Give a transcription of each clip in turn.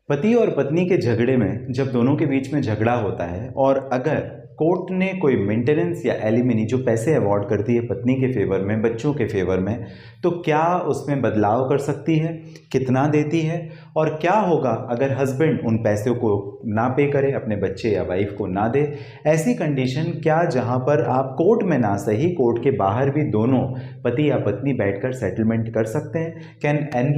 पति और पत्नी के झगड़े में जब दोनों के बीच में झगड़ा होता है और अगर कोर्ट ने कोई मेंटेनेंस या एलिमनी जो पैसे अवॉर्ड करती है पत्नी के फेवर में, बच्चों के फेवर में, तो क्या उसमें बदलाव कर सकती है, कितना देती है और क्या होगा अगर हस्बैंड उन पैसों को ना पे करे, अपने बच्चे या वाइफ को ना दे। ऐसी कंडीशन क्या जहां पर आप कोर्ट में ना सही कोर्ट के बाहर भी दोनों पति या पत्नी बैठकर सेटलमेंट कर सकते हैं। Can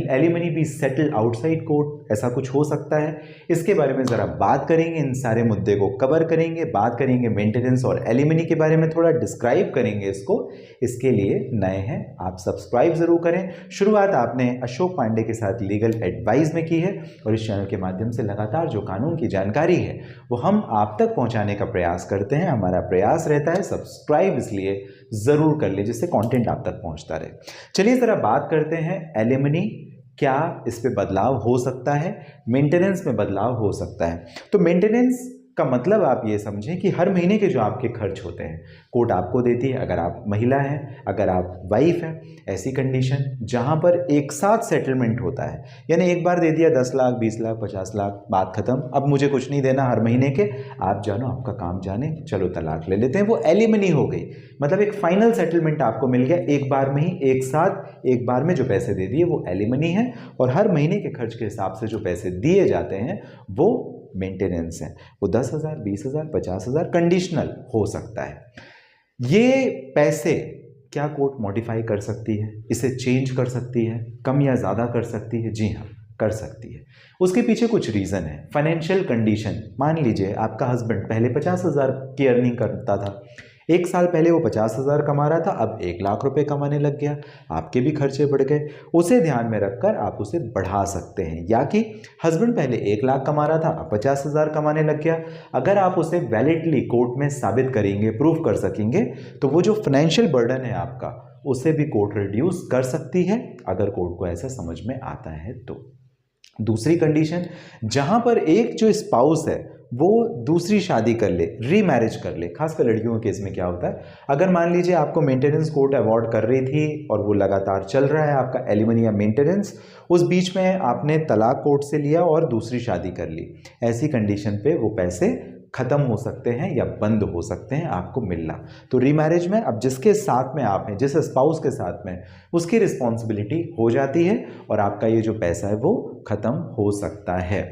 alimony be settle outside court, ऐसा कुछ हो सकता है? इसके बारे में ज़रा बात करेंगे, इन सारे मुद्दे को कवर करेंगे, बात करेंगे मेंटेनेंस और एलिमनी के बारे में, थोड़ा डिस्क्राइब करेंगे इसको। इसके लिए नए हैं आप सब्सक्राइब जरूर करें। शुरुआत आपने अशोक पांडे के साथ लीगल एडवाइस में की है और इस चैनल के माध्यम से लगातार जो कानून की जानकारी है वो हम आप तक पहुंचाने का प्रयास करते हैं। हमारा प्रयास रहता है सब्सक्राइब इसलिए जरूर कर ले जिससे कंटेंट आप तक पहुंचता रहे। चलिए जरा बात करते हैं एलिमनी, क्या इस पे बदलाव हो सकता है, मेंटेनेंस में बदलाव हो सकता है। तो मेंटेनेंस का मतलब आप ये समझें कि हर महीने के जो आपके खर्च होते हैं कोर्ट आपको देती है, अगर आप महिला हैं, अगर आप वाइफ हैं। ऐसी कंडीशन जहां पर एक साथ सेटलमेंट होता है, यानी एक बार दे दिया 10 लाख 20 लाख 50 लाख, बात खत्म, अब मुझे कुछ नहीं देना हर महीने के, आप जानो आपका काम जाने, चलो तलाक ले लेते हैं, वो एलिमनी हो गई। मतलब एक फाइनल सेटलमेंट आपको मिल गया, एक बार में ही एक साथ एक बार में जो पैसे दे दिए वो एलिमनी है। और हर महीने के खर्च के हिसाब से जो पैसे दिए जाते हैं वो मेंटेनेंस है। वो 10,000 20,000 50,000 कंडीशनल हो सकता है। ये पैसे क्या कोर्ट मॉडिफाई कर सकती है, इसे चेंज कर सकती है, कम या ज़्यादा कर सकती है? जी हाँ, कर सकती है। उसके पीछे कुछ रीज़न है। फाइनेंशियल कंडीशन, मान लीजिए आपका हस्बैंड पहले 50,000 की अर्निंग करता था, एक साल पहले वो 50,000 कमा रहा था, अब 1 लाख रुपए कमाने लग गया, आपके भी खर्चे बढ़ गए, उसे ध्यान में रखकर आप उसे बढ़ा सकते हैं। या कि हस्बैंड पहले 1 लाख कमा रहा था, अब 50,000 कमाने लग गया, अगर आप उसे वैलिडली कोर्ट में साबित करेंगे, प्रूफ कर सकेंगे, तो वो जो फाइनेंशियल बर्डन है आपका उसे भी कोर्ट रिड्यूस कर सकती है, अगर कोर्ट को ऐसा समझ में आता है तो। दूसरी कंडीशन, जहां पर एक जो स्पाउस है वो दूसरी शादी कर ले, रीमैरिज कर ले। खासकर लड़कियों के केस में क्या होता है, अगर मान लीजिए आपको मेंटेनेंस कोर्ट अवार्ड कर रही थी और वो लगातार चल रहा है आपका एलिमनी या मेंटेनेंस, उस बीच में आपने तलाक कोर्ट से लिया और दूसरी शादी कर ली, ऐसी कंडीशन पे वो पैसे खत्म हो सकते हैं या बंद हो सकते हैं आपको मिलना। तो रीमैरिज में अब जिसके साथ में आप हैं, जिस स्पाउस के साथ में, उसकी रिस्पॉन्सिबिलिटी हो जाती है और आपका ये जो पैसा है वो खत्म हो सकता है।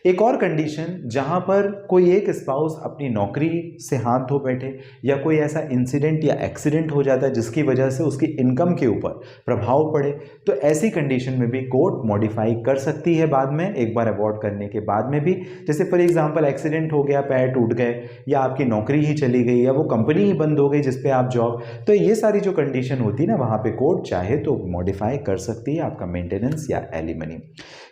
एक और कंडीशन, जहां पर कोई एक स्पाउस अपनी नौकरी से हाथ धो बैठे या कोई ऐसा इंसिडेंट या एक्सीडेंट हो जाता है जिसकी वजह से उसकी इनकम के ऊपर प्रभाव पड़े, तो ऐसी कंडीशन में भी कोर्ट मॉडिफाई कर सकती है बाद में, एक बार अवॉर्ड करने के बाद में भी। जैसे फॉर एग्जांपल एक्सीडेंट हो गया, पैर टूट गए, या आपकी नौकरी ही चली गई, या वो कंपनी ही बंद हो गई जिस पे आप जॉब, तो ये सारी जो कंडीशन होती है ना, वहाँ पे कोर्ट चाहे तो मॉडिफाई कर सकती है आपका मेंटेनेंस या एलिमनी।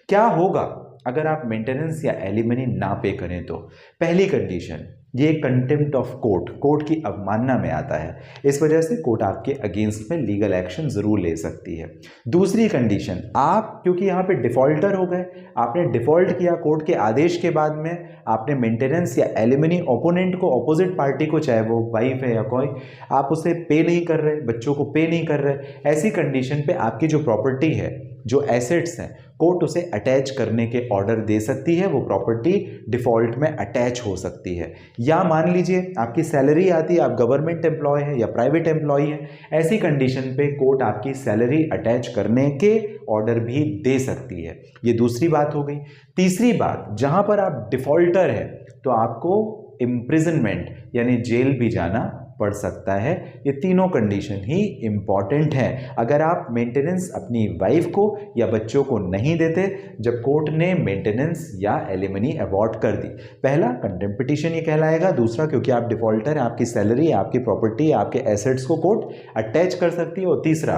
क्या होगा अगर आप मेंटेनेंस या एलिमनी ना पे करें तो? पहली कंडीशन, ये कंटेम्प्ट ऑफ कोर्ट, कोर्ट की अवमानना में आता है, इस वजह से कोर्ट आपके अगेंस्ट में लीगल एक्शन जरूर ले सकती है। दूसरी कंडीशन, आप क्योंकि यहाँ पे डिफॉल्टर हो गए, आपने डिफॉल्ट किया कोर्ट के आदेश के बाद में, आपने मेंटेनेंस या एलिमनी ओपोनेंट को, अपोजिट पार्टी को, चाहे वो वाइफ है या कोई, आप उसे पे नहीं कर रहे, बच्चों को पे नहीं कर रहे, ऐसी कंडीशन पे आपकी जो प्रॉपर्टी है, जो एसेट्स हैं, कोर्ट उसे अटैच करने के ऑर्डर दे सकती है, वो प्रॉपर्टी डिफॉल्ट में अटैच हो सकती है। या मान लीजिए आपकी सैलरी आती है, आप गवर्नमेंट एम्प्लॉय हैं या प्राइवेट एम्प्लॉय हैं, ऐसी कंडीशन पे कोर्ट आपकी सैलरी अटैच करने के ऑर्डर भी दे सकती है। ये दूसरी बात हो गई। तीसरी बात, जहां पर आप डिफॉल्टर हैं तो आपको इम्प्रिजनमेंट यानी जेल भी जाना पड़ सकता है। ये तीनों कंडीशन ही इंपॉर्टेंट है अगर आप मेंटेनेंस अपनी वाइफ को या बच्चों को नहीं देते जब कोर्ट ने मेंटेनेंस या एलिमनी अवॉर्ड कर दी। पहला कंटेम्प्ट पिटीशन ये कहलाएगा, दूसरा क्योंकि आप डिफॉल्टर हैं, आपकी सैलरी, आपकी प्रॉपर्टी, आपके एसेट्स को कोर्ट अटैच कर सकती है, और तीसरा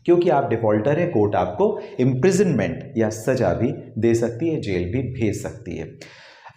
क्योंकि आप डिफॉल्टर है, कोर्ट आपको इम्प्रिजनमेंट या सजा भी दे सकती है, जेल भी भेज सकती है।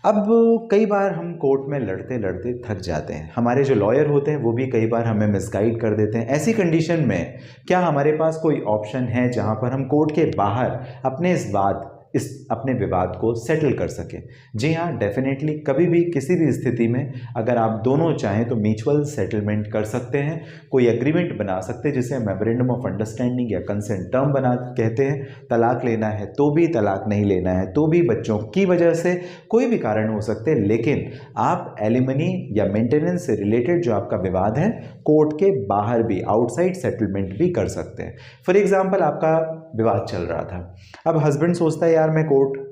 अब कई बार हम कोर्ट में लड़ते लड़ते थक जाते हैं, हमारे जो लॉयर होते हैं वो भी कई बार हमें मिसगाइड कर देते हैं। ऐसी कंडीशन में क्या हमारे पास कोई ऑप्शन है जहां पर हम कोर्ट के बाहर अपने इस बात इस अपने विवाद को सेटल कर सकें। जी हाँ, डेफिनेटली कभी भी किसी भी स्थिति में अगर आप दोनों चाहें तो म्यूचुअल सेटलमेंट कर सकते हैं, कोई एग्रीमेंट बना सकते हैं जिसे मेमोरेंडम ऑफ अंडरस्टैंडिंग या कंसेंट टर्म बना कहते हैं। तलाक लेना है तो भी, तलाक नहीं लेना है तो भी, बच्चों की वजह से, कोई भी कारण हो सकते हैं, लेकिन आप एलिमनी या मेंटेनेंस से रिलेटेड जो आपका विवाद है कोर्ट के बाहर भी, आउटसाइड सेटलमेंट भी कर सकते हैं। फॉर एग्जाम्पल, आपका विवाद चल रहा था, अब हस्बैंड सोचता है यार मैं कोर्ट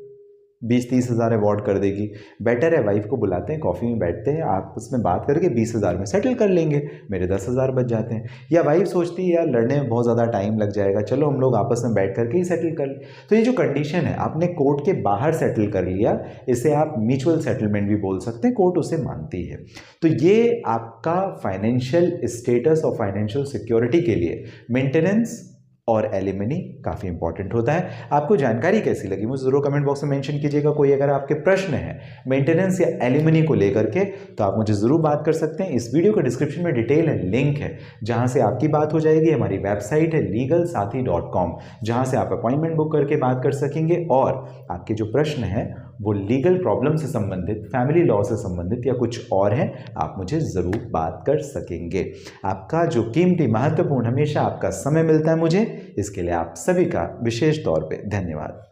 20-30 हज़ार अवॉर्ड कर देगी, बेटर है वाइफ को बुलाते हैं, कॉफ़ी में बैठते हैं, आपस में बात करके 20,000 में सेटल कर लेंगे, मेरे 10,000 बच जाते हैं। या वाइफ सोचती है यार लड़ने में बहुत ज़्यादा टाइम लग जाएगा, चलो हम लोग आपस में बैठ करके ही सेटल कर लें। तो ये जो कंडीशन है आपने कोर्ट के बाहर सेटल कर लिया, इसे आप म्यूचुअल सेटलमेंट भी बोल सकते हैं, कोर्ट उसे मानती है। तो ये आपका फाइनेंशियल स्टेटस और फाइनेंशियल सिक्योरिटी के लिए मेंटेनेंस और एलिमनी काफ़ी इंपॉर्टेंट होता है। आपको जानकारी कैसी लगी मुझे ज़रूर कमेंट बॉक्स में मेंशन कीजिएगा। कोई अगर आपके प्रश्न है मेंटेनेंस या एलिमनी को लेकर के तो आप मुझे ज़रूर बात कर सकते हैं। इस वीडियो के डिस्क्रिप्शन में डिटेल है, लिंक है, जहां से आपकी बात हो जाएगी। हमारी वेबसाइट है legalsathi.com, जहां से आप अपॉइंटमेंट बुक करके बात कर सकेंगे और आपके जो प्रश्न है वो लीगल प्रॉब्लम से संबंधित, फैमिली लॉ से संबंधित या कुछ और है, आप मुझे ज़रूर बात कर सकेंगे। आपका जो कीमती, महत्वपूर्ण, हमेशा आपका समय मिलता है मुझे, इसके लिए आप सभी का विशेष तौर पे धन्यवाद।